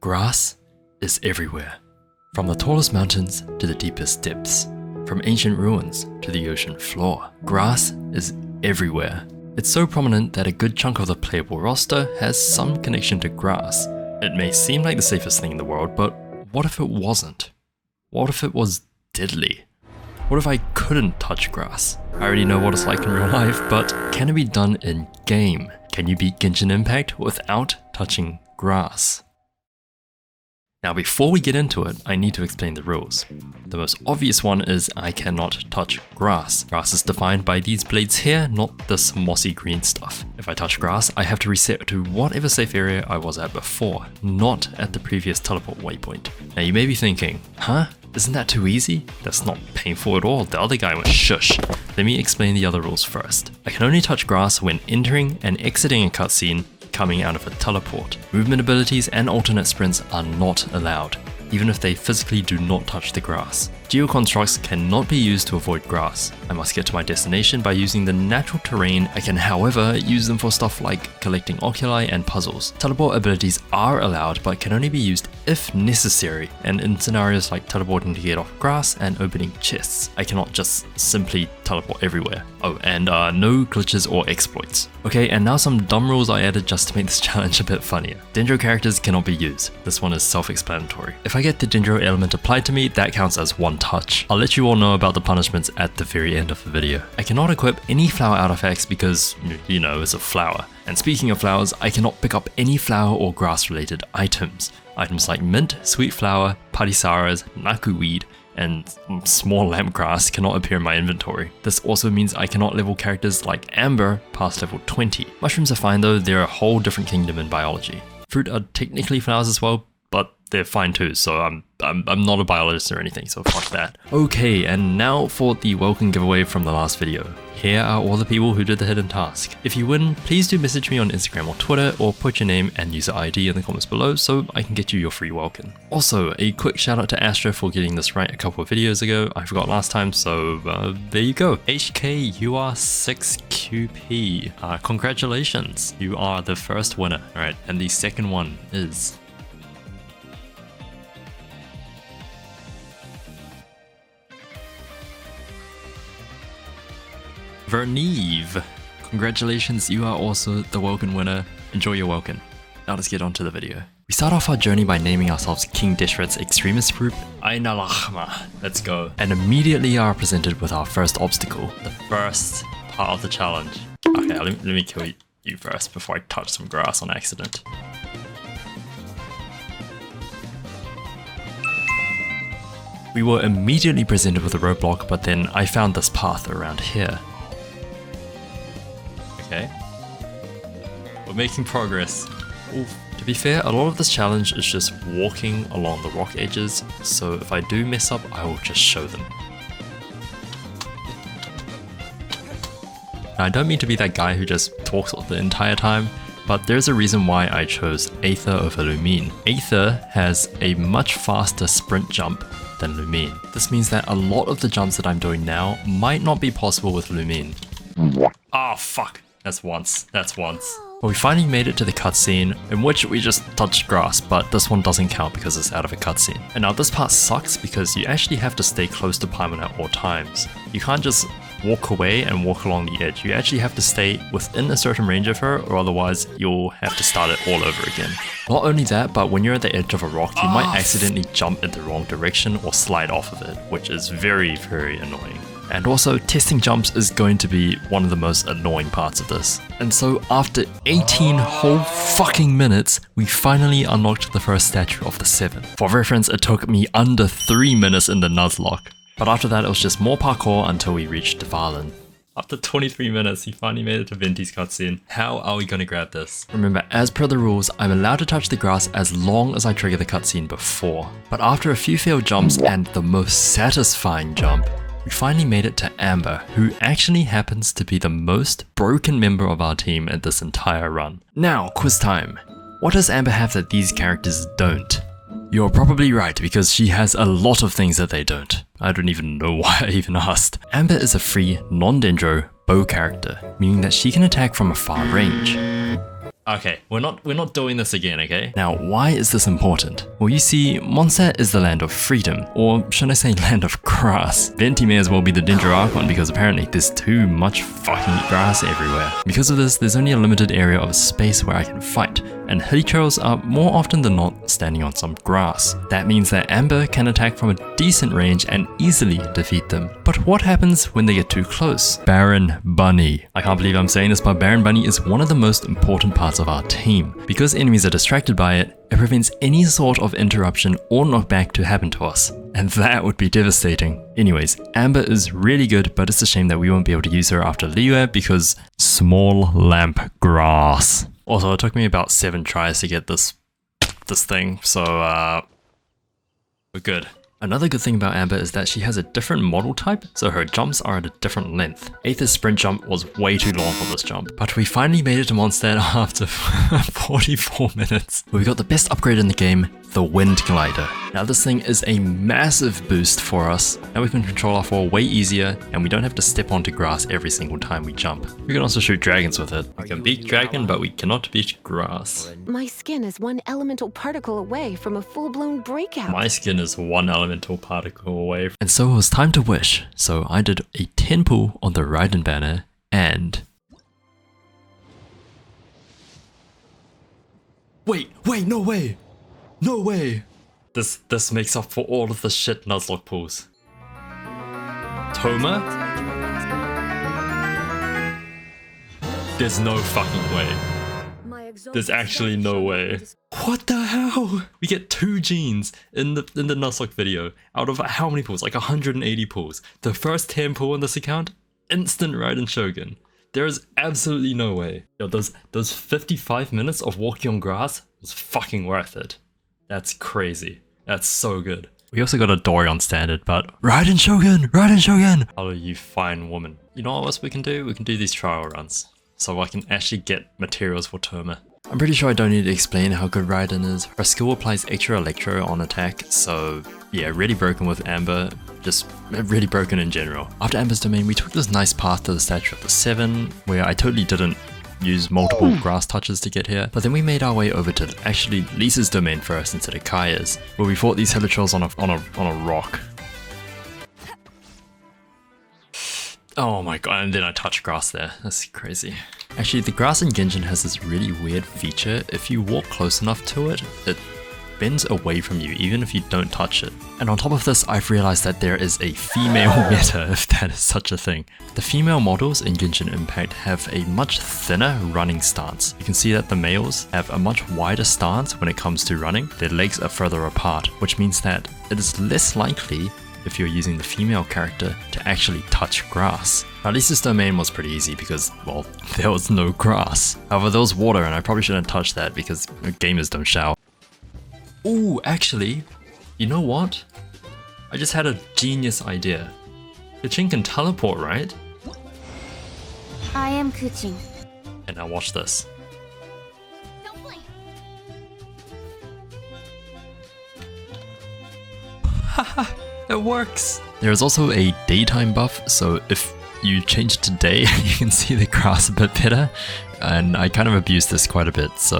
Grass is everywhere, from the tallest mountains to the deepest depths, from ancient ruins to the ocean floor. Grass is everywhere. It's so prominent that a good chunk of the playable roster has some connection to grass. It may seem like the safest thing in the world, but what if it wasn't? What if it was deadly? What if I couldn't touch grass? I already know what it's like in real life, but can it be done in game? Can you beat Genshin Impact without touching grass? Now before we get into it, I need to explain the rules. The most obvious one is I cannot touch grass. Grass is defined by these blades here, not this mossy green stuff. If I touch grass, I have to reset to whatever safe area I was at before, not at the previous teleport waypoint. Now you may be thinking, huh? Isn't that too easy? That's not painful at all. The other guy went shush. Let me explain the other rules first. I can only touch grass when entering and exiting a cutscene coming out of a teleport. Movement abilities and alternate sprints are not allowed, even if they physically do not touch the grass. Geoconstructs cannot be used to avoid grass. I must get to my destination by using the natural terrain. I can, however, use them for stuff like collecting oculi and puzzles. Teleport abilities are allowed, but can only be used if necessary, and in scenarios like teleporting to get off grass and opening chests. I cannot just simply teleport everywhere. Oh, and no glitches or exploits. Okay, and now some dumb rules I added just to make this challenge a bit funnier. Dendro characters cannot be used. This one is self-explanatory. If I get the Dendro element applied to me, that counts as one touch. I'll let you all know about the punishments at the very end of the video. I cannot equip any flower artifacts because, you know, it's a flower. And speaking of flowers, I cannot pick up any flower or grass related items. Items like mint, sweet flower, patisaras, nakuweed, and small lamp grass cannot appear in my inventory. This also means I cannot level characters like Amber past level 20. Mushrooms are fine though, they're a whole different kingdom in biology. Fruit are technically flowers as well, but they're fine too, so I'm not a biologist or anything, so fuck that. Okay, and now for the welcome giveaway from the last video. Here are all the people who did the hidden task. If you win, please do message me on Instagram or Twitter, or put your name and user ID in the comments below so I can get you your free welcome. Also, a quick shout out to Astra for getting this right a couple of videos ago. I forgot last time, so there you go. HK, you are 6QP. Congratulations, you are the first winner. Alright, and the second one is... Verneve. Congratulations, you are also the welcome winner. Enjoy your welcome. Now let's get on to the video. We start off our journey by naming ourselves King Deshret's extremist group, Ainalachma. Let's go. And immediately are presented with our first obstacle, the first part of the challenge. Okay, let me kill you first before I touch some grass on accident. We were immediately presented with a roadblock, but then I found this path around here. Okay, we're making progress. Oof. To be fair, a lot of this challenge is just walking along the rock edges, so if I do mess up, I will just show them. Now, I don't mean to be that guy who just talks the entire time, but there's a reason why I chose Aether over Lumine. Aether has a much faster sprint jump than Lumine. This means that a lot of the jumps that I'm doing now might not be possible with Lumine. Ah, fuck. That's once. Well, we finally made it to the cutscene, in which we just touched grass, but this one doesn't count because it's out of a cutscene. And now this part sucks because you actually have to stay close to Paimon at all times. You can't just walk away and walk along the edge. You actually have to stay within a certain range of her, or otherwise you'll have to start it all over again. Not only that, but when you're at the edge of a rock, you might accidentally jump in the wrong direction or slide off of it, which is very, very annoying. And also, testing jumps is going to be one of the most annoying parts of this. And so after 18 whole fucking minutes, we finally unlocked the first statue of the 7. For reference, it took me under 3 minutes in the Nuzlocke. But after that, it was just more parkour until we reached Dvalin. After 23 minutes, he finally made it to Venti's cutscene. How are we gonna grab this? Remember, as per the rules, I'm allowed to touch the grass as long as I trigger the cutscene before. But after a few failed jumps and the most satisfying jump, we finally made it to Amber, who actually happens to be the most broken member of our team at this entire run. Now, quiz time. What does Amber have that these characters don't? You're probably right, because she has a lot of things that they don't. I don't even know why I even asked. Amber is a free, non-dendro bow character, meaning that she can attack from a far range. Okay, we're not doing this again, okay? Now, why is this important? Well, you see, Mondstadt is the land of freedom, or should I say land of grass. Venti may as well be the Danger Archon because apparently there's too much fucking grass everywhere. Because of this, there's only a limited area of space where I can fight, and hilly trails are more often than not standing on some grass. That means that Amber can attack from a decent range and easily defeat them. But what happens when they get too close? Baron Bunny. I can't believe I'm saying this, but Baron Bunny is one of the most important parts of our team. Because enemies are distracted by it, it prevents any sort of interruption or knockback to happen to us. And that would be devastating. Anyways, Amber is really good, but it's a shame that we won't be able to use her after Liyue because small lamp grass. Also, it took me about 7 tries to get this thing, so we're good. Another good thing about Amber is that she has a different model type, so her jumps are at a different length. Aether's sprint jump was way too long for this jump, but we finally made it to Mondstadt after 44 minutes. We got the best upgrade in the game, the Wind Glider. Now this thing is a massive boost for us, and we can control our fall way easier, and we don't have to step onto grass every single time we jump. We can also shoot dragons with it. We can beat dragon, but we cannot beat grass. My skin is one elemental particle away from a full-blown breakout. My skin is one elemental particle away. And so it was time to wish, so I did a 10 pull on the Raiden banner, and... Wait, no way! No way! This makes up for all of the shit Nuzlocke pulls. Toma? There's no fucking way. There's actually no way. What the hell? We get 2 genes in the Nuzlocke video out of how many pulls? Like 180 pulls. The first 10 pull on this account, instant Raiden Shogun. There is absolutely no way. Yo, those 55 minutes of walking on grass was fucking worth it. That's crazy. That's so good. We also got a Dorian standard, but Raiden Shogun! Raiden Shogun! Hello, you fine woman. You know what else we can do? We can do these trial runs, so I can actually get materials for Toma. I'm pretty sure I don't need to explain how good Raiden is. Her skill applies extra electro on attack, so yeah, really broken with Amber, just really broken in general. After Amber's domain, we took this nice path to the statue of the 7, where I totally didn't use multiple grass touches to get here, but then we made our way over to actually Lisa's domain first instead of Kaya's, where we fought these hilichurls on a rock. Oh my god, and then I touched grass there. That's crazy. Actually, the grass in Genshin has this really weird feature. If you walk close enough to it, it bends away from you, even if you don't touch it. And on top of this, I've realized that there is a female meta, if that is such a thing. The female models in Genshin Impact have a much thinner running stance. You can see that the males have a much wider stance when it comes to running. Their legs are further apart, which means that it is less likely, if you're using the female character, to actually touch grass. Now, Lisa's domain was pretty easy because, well, there was no grass. However, there was water, and I probably shouldn't touch that because gamers don't shower. Ooh, actually, you know what? I just had a genius idea. Kuchin can teleport, right? I am Kuchin. And now watch this. Haha, it works! There is also a daytime buff, so if you change to day, you can see the grass a bit better. And I kind of abused this quite a bit, so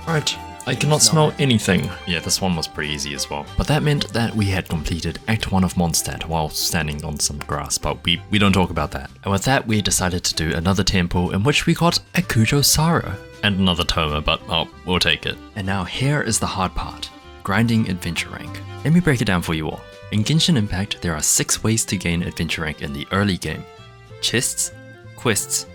alright. I cannot smell anything. Yeah, this one was pretty easy as well. But that meant that we had completed Act 1 of Mondstadt while standing on some grass, but we don't talk about that. And with that, we decided to do another temple in which we got a Kujo Sara. And another Toma, but oh, we'll take it. And now here is the hard part. Grinding adventure rank. Let me break it down for you all. In Genshin Impact, there are 6 ways to gain adventure rank in the early game. Chests, quests,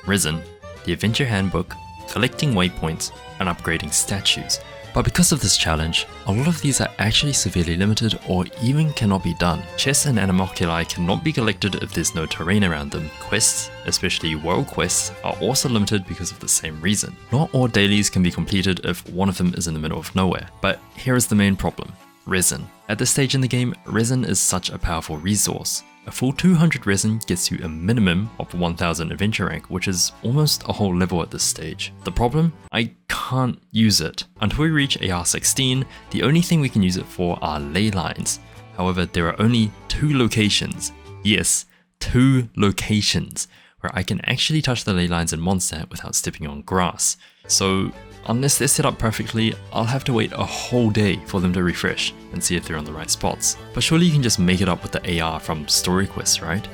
Risen, the adventure handbook, collecting waypoints, and upgrading statues. But because of this challenge, a lot of these are actually severely limited or even cannot be done. Chests and animalculi cannot be collected if there's no terrain around them. Quests, especially world quests, are also limited because of the same reason. Not all dailies can be completed if one of them is in the middle of nowhere. But here is the main problem. Resin. At this stage in the game, resin is such a powerful resource. A full 200 resin gets you a minimum of 1000 adventure rank, which is almost a whole level at this stage. The problem? I can't use it. Until we reach AR 16, the only thing we can use it for are ley lines. However, there are only 2 locations. Yes, 2 locations where I can actually touch the ley lines in Mondstadt without stepping on grass. So unless they're set up perfectly, I'll have to wait a whole day for them to refresh and see if they're on the right spots. But surely you can just make it up with the AR from story quests, right?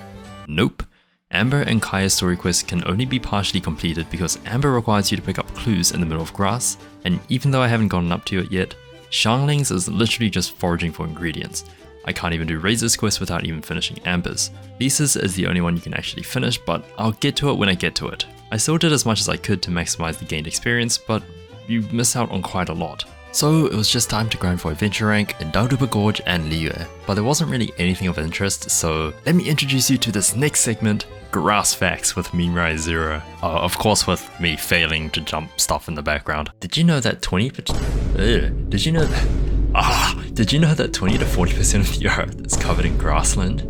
Nope. Amber and Kaya's story quests can only be partially completed because Amber requires you to pick up clues in the middle of grass, and even though I haven't gotten up to it yet, Xiangling's is literally just foraging for ingredients. I can't even do Razor's quest without even finishing Amber's. Lisa's is the only one you can actually finish, but I'll get to it when I get to it. I still did as much as I could to maximize the gained experience, but you miss out on quite a lot. So it was just time to grind for adventure rank in Dauduba Gorge and Liyue, but there wasn't really anything of interest, so let me introduce you to this next segment, Grass Facts with Meanrise Zero. Of course with me failing to jump stuff in the background. Did you know that 20 to 40% of the earth is covered in grassland?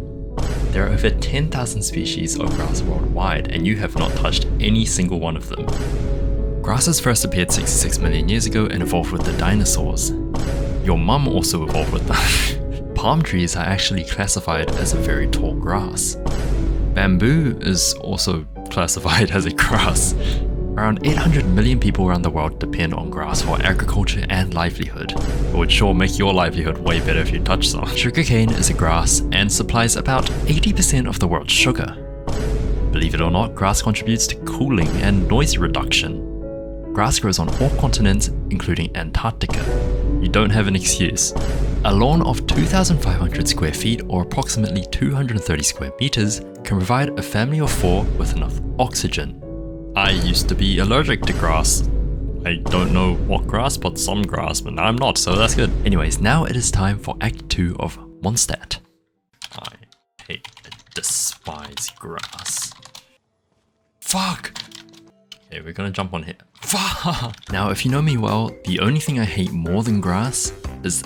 There are over 10,000 species of grass worldwide, and you have not touched any single one of them. Grasses first appeared 66 million years ago and evolved with the dinosaurs. Your mum also evolved with them. Palm trees are actually classified as a very tall grass. Bamboo is also classified as a grass. Around 800 million people around the world depend on grass for agriculture and livelihood. It would sure make your livelihood way better if you touch some. Sugarcane is a grass and supplies about 80% of the world's sugar. Believe it or not, grass contributes to cooling and noise reduction. Grass grows on all continents, including Antarctica. You don't have an excuse. A lawn of 2,500 square feet, or approximately 230 square meters, can provide a family of 4 with enough oxygen. I used to be allergic to grass. I don't know what grass, but some grass, but now I'm not, so that's good. Anyways, now it is time for Act 2 of Mondstadt. I hate and despise grass. Fuck! Okay, we're gonna jump on here. Fuck! Now, if you know me well, the only thing I hate more than grass is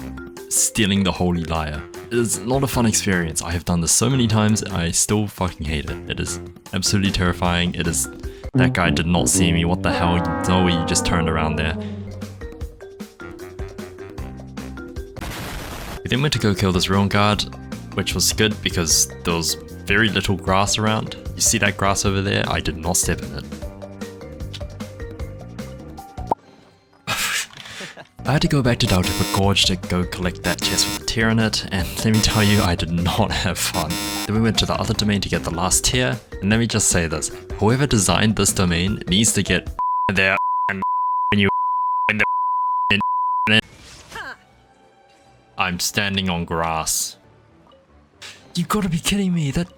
stealing the Holy Lyre. It is not a fun experience. I have done this so many times and I still fucking hate it. It is absolutely terrifying. It is... That guy did not see me. What the hell? No way you just turned around there. We then went to go kill this ruin guard, which was good because there was very little grass around. You see that grass over there? I did not step in it. I had to go back to Dauduba Gorge to go collect that chest with the tear in it, and let me tell you, I did not have fun. Then we went to the other domain to get the last tear, and let me just say this, whoever designed this domain needs to get there and you in the I'm standing on grass. You gotta be kidding me, that...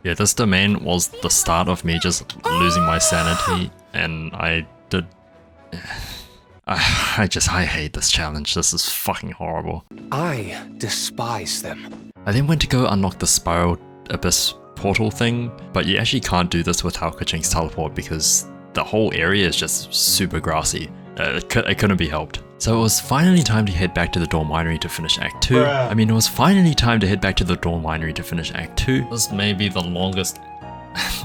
Yeah, this domain was the start of me just losing my sanity, and I did... I hate this challenge. This is fucking horrible. I despise them. I then went to go unlock the Spiral Abyss portal thing, but you actually can't do this without Keqing's teleport because the whole area is just super grassy. It couldn't be helped. So it was finally time to head back to the Dawn Winery to finish Act 2. I mean, it was finally time to head back to the Dawn Winery to finish Act 2. This may be the longest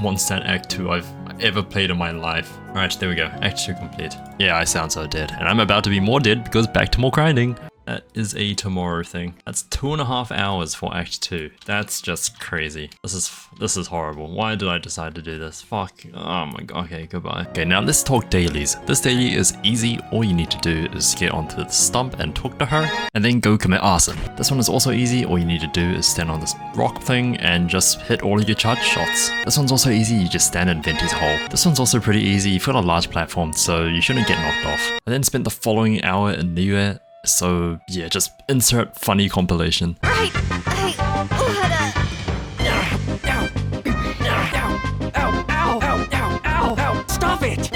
Mondstadt Act 2 I've ever played in my life. Alright, there we go. Act 2 complete. Yeah, I sound so dead. And I'm about to be more dead because back to more grinding. That is a tomorrow thing. That's 2.5 hours for Act 2. That's just crazy. This is horrible. Why did I decide to do this? Fuck. Oh my god. Okay, goodbye. Okay, now let's talk dailies. This daily is easy. All you need to do is get onto the stump and talk to her, and then go commit arson. This one is also easy. All you need to do is stand on this rock thing and just hit all of your charge shots. This one's also easy. You just stand in Venti's hole. This one's also pretty easy. You've got a large platform, so you shouldn't get knocked off. I then spent the following hour in Liyue. So yeah, just insert funny compilation. Right, Ow! Stop it!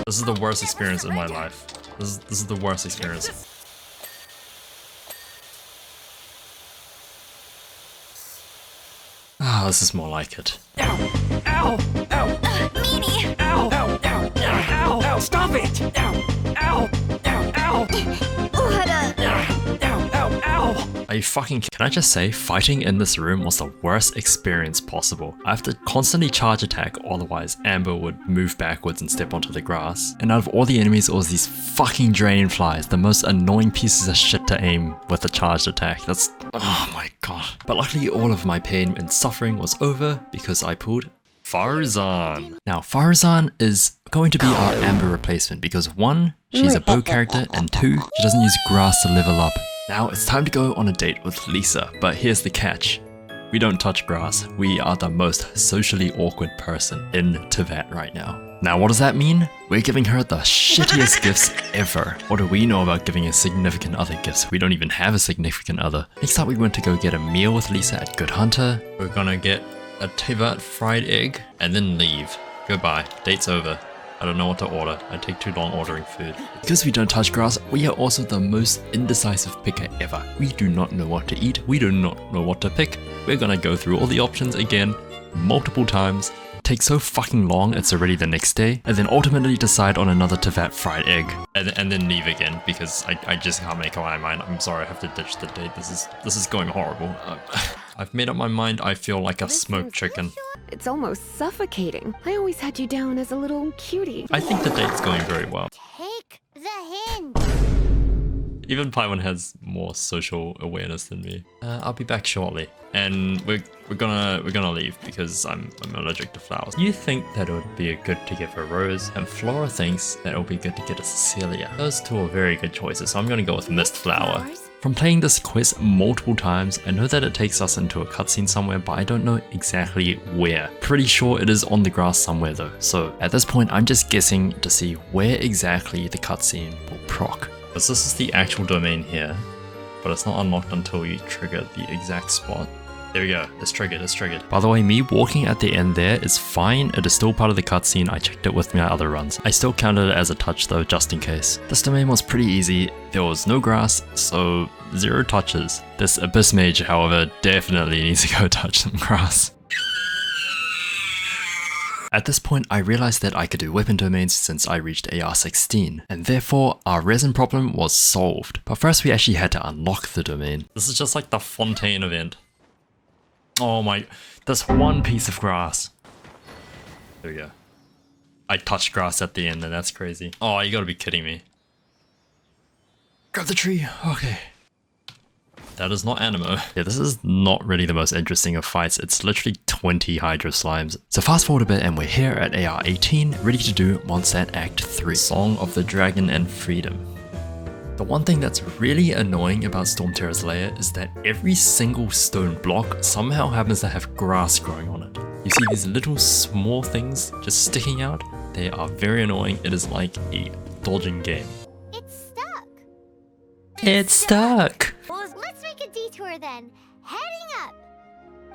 This is the worst experience in my life. This is the worst experience. Ah, this is more like it. Ow! meanie! Ow! Stop it! Ow! Uhada! Ow! I Are you fucking Can I just say, fighting in this room was the worst experience possible. I have to constantly charge attack, otherwise Amber would move backwards and step onto the grass. And out of all the enemies, it was these fucking dragonflies, the most annoying pieces of shit to aim with a charged attack. That's, oh my god. But luckily all of my pain and suffering was over because I pulled Farzan. Now Farzan is going to be our Amber replacement because 1, she's a bow character, and 2, she doesn't use grass to level up. Now it's time to go on a date with Lisa, but here's the catch. We don't touch grass. We are the most socially awkward person in Teyvat right now. Now what does that mean? We're giving her the shittiest gifts ever. What do we know about giving a significant other gifts? We don't even have a significant other. Next up we went to go get a meal with Lisa at Good Hunter. We're gonna get a Teyvat fried egg and then leave. Goodbye, date's over. I don't know what to order. I take too long ordering food. Because we don't touch grass, we are also the most indecisive picker ever. We do not know what to eat. We do not know what to pick. We're gonna go through all the options again, multiple times. Takes so fucking long, it's already the next day, and then ultimately decide on another Teyvat fried egg, and then leave again because I just can't make up my mind. I'm sorry, I have to ditch the date. This is going horrible. I've made up my mind. I feel like a smoked chicken. It's almost suffocating. I always had you down as a little cutie. I think the date's going very well. Take the hint. Even Paimon has more social awareness than me. I'll be back shortly, and we're gonna leave because I'm allergic to flowers. You think that it would be good to give a rose, and Flora thinks that it would be good to get a Cecilia. Those two are very good choices, so I'm gonna go with Mist Flower. From playing this quest multiple times, I know that it takes us into a cutscene somewhere, but I don't know exactly where. Pretty sure it is on the grass somewhere though, so at this point I'm just guessing to see where exactly the cutscene will proc. Because this is the actual domain here, but it's not unlocked until you trigger the exact spot. There we go, it's triggered, it's triggered. By the way, me walking at the end there is fine, it is still part of the cutscene. I checked it with my other runs. I still counted it as a touch though, just in case. This domain was pretty easy, there was no grass, so 0 touches. This Abyss Mage, however, definitely needs to go touch some grass. At this point, I realized that I could do weapon domains since I reached AR 16, and therefore our resin problem was solved. But first we actually had to unlock the domain. This is just like the Fontaine event. Oh my, this one piece of grass. There we go. I touched grass at the end and that's crazy. Oh, you gotta be kidding me. Grab the tree, okay. That is not Animo. Yeah, this is not really the most interesting of fights. It's literally 20 Hydro Slimes. So fast forward a bit and we're here at AR 18, ready to do Mondstadt Act 3. Song of the Dragon and Freedom. The one thing that's really annoying about Stormterror's lair is that every single stone block somehow happens to have grass growing on it. You see these little small things just sticking out? They are very annoying. It is like a dodging game. It's stuck. It's stuck! Well, let's make a detour then. Heading up.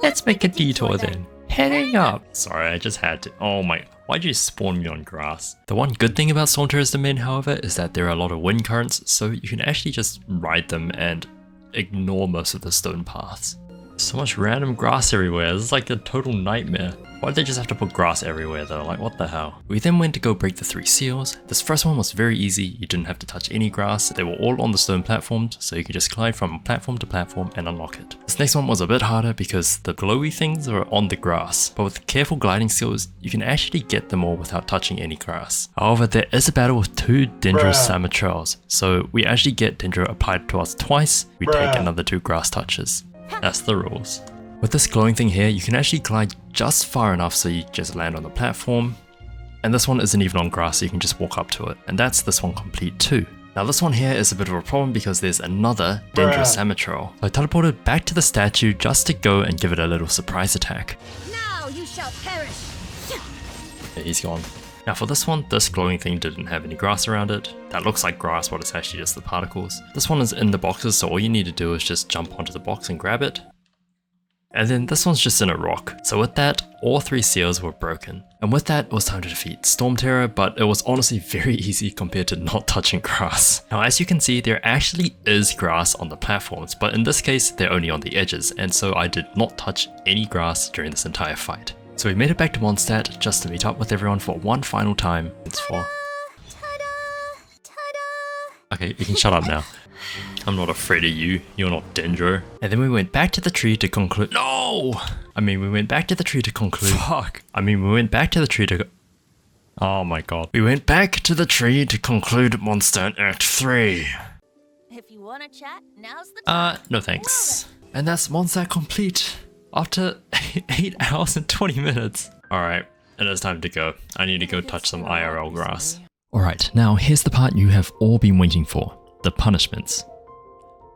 Let's make a detour then. Heading up! Sorry, I just had to. Oh my, why'd you spawn me on grass? The one good thing about Stormterror's domain, however, is that there are a lot of wind currents, so you can actually just ride them and ignore most of the stone paths. So much random grass everywhere, this is like a total nightmare. Why'd they just have to put grass everywhere though, like what the hell? We then went to go break the 3 seals. This first one was very easy, you didn't have to touch any grass, they were all on the stone platforms, so you could just glide from platform to platform and unlock it. This next one was a bit harder because the glowy things are on the grass, but with careful gliding skills, you can actually get them all without touching any grass. However, there is a battle with 2 Dendro Samatrels, so we actually get Dendro applied to us twice, we take another 2 grass touches. That's the rules. With this glowing thing here, you can actually glide just far enough so you just land on the platform. And this one isn't even on grass, so you can just walk up to it. And that's this one complete too. Now this one here is a bit of a problem because there's another Dendro Samatrel. So I teleported back to the statue just to go and give it a little surprise attack. Now you shall perish. Yeah, he's gone. Now for this one, this glowing thing didn't have any grass around it. That looks like grass, but it's actually just the particles. This one is in the boxes, so all you need to do is just jump onto the box and grab it. And then this one's just in a rock. So with that, all 3 seals were broken. And with that, it was time to defeat Stormterror, but it was honestly very easy compared to not touching grass. Now as you can see, there actually is grass on the platforms, but in this case, they're only on the edges, and so I did not touch any grass during this entire fight. So we made it back to Mondstadt just to meet up with everyone for one final time. It's for... Ta-da! Ta-da! Okay, you can shut up now. I'm not afraid of you. You're not Dendro. And then we went back to the tree to conclude. No! I mean, we went back to the tree to conclude. Fuck. I mean, we went back to the tree to. Oh my god. We went back to the tree to conclude Monster in Act 3. If you want to chat, now's the time. No thanks. And that's Monster complete. After 8 hours and 20 minutes. Alright, it is time to go. I need to go touch some IRL grass. Alright, now here's the part you have all been waiting for. The punishments.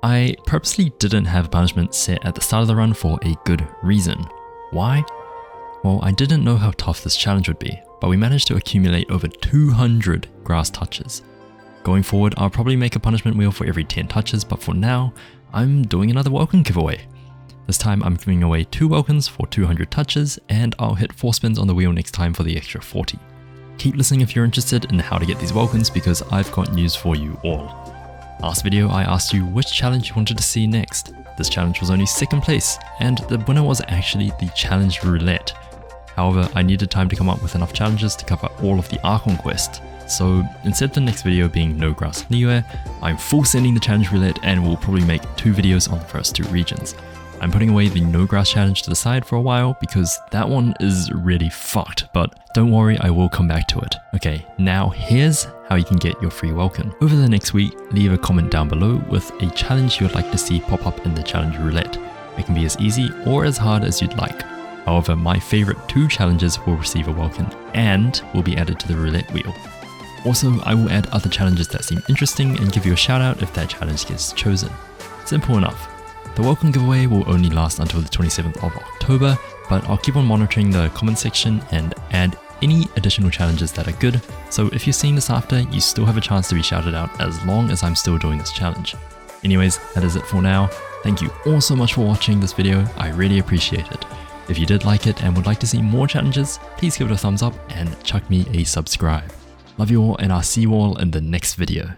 I purposely didn't have punishment set at the start of the run for a good reason. Why? Well, I didn't know how tough this challenge would be, but we managed to accumulate over 200 grass touches. Going forward, I'll probably make a punishment wheel for every 10 touches, but for now, I'm doing another welcome giveaway. This time I'm giving away 2 welcomes for 200 touches, and I'll hit 4 spins on the wheel next time for the extra 40. Keep listening if you're interested in how to get these welcomes because I've got news for you all. Last video I asked you which challenge you wanted to see next. This challenge was only 2nd place, and the winner was actually the challenge roulette. However, I needed time to come up with enough challenges to cover all of the Archon quest. So instead of the next video being no grass anywhere, I'm full sending the challenge roulette and will probably make 2 videos on the first 2 regions. I'm putting away the no grass challenge to the side for a while because that one is really fucked, but don't worry, I will come back to it. Okay, now here's how you can get your free welcome. Over the next week, leave a comment down below with a challenge you would like to see pop up in the challenge roulette. It can be as easy or as hard as you'd like. However, my favorite 2 challenges will receive a welcome and will be added to the roulette wheel. Also, I will add other challenges that seem interesting and give you a shout out if that challenge gets chosen. Simple enough. The welcome giveaway will only last until the 27th of October, but I'll keep on monitoring the comment section and add any additional challenges that are good, so if you're seeing this after, you still have a chance to be shouted out as long as I'm still doing this challenge. Anyways, that is it for now. Thank you all so much for watching this video, I really appreciate it. If you did like it and would like to see more challenges, please give it a thumbs up and chuck me a subscribe. Love you all and I'll see you all in the next video.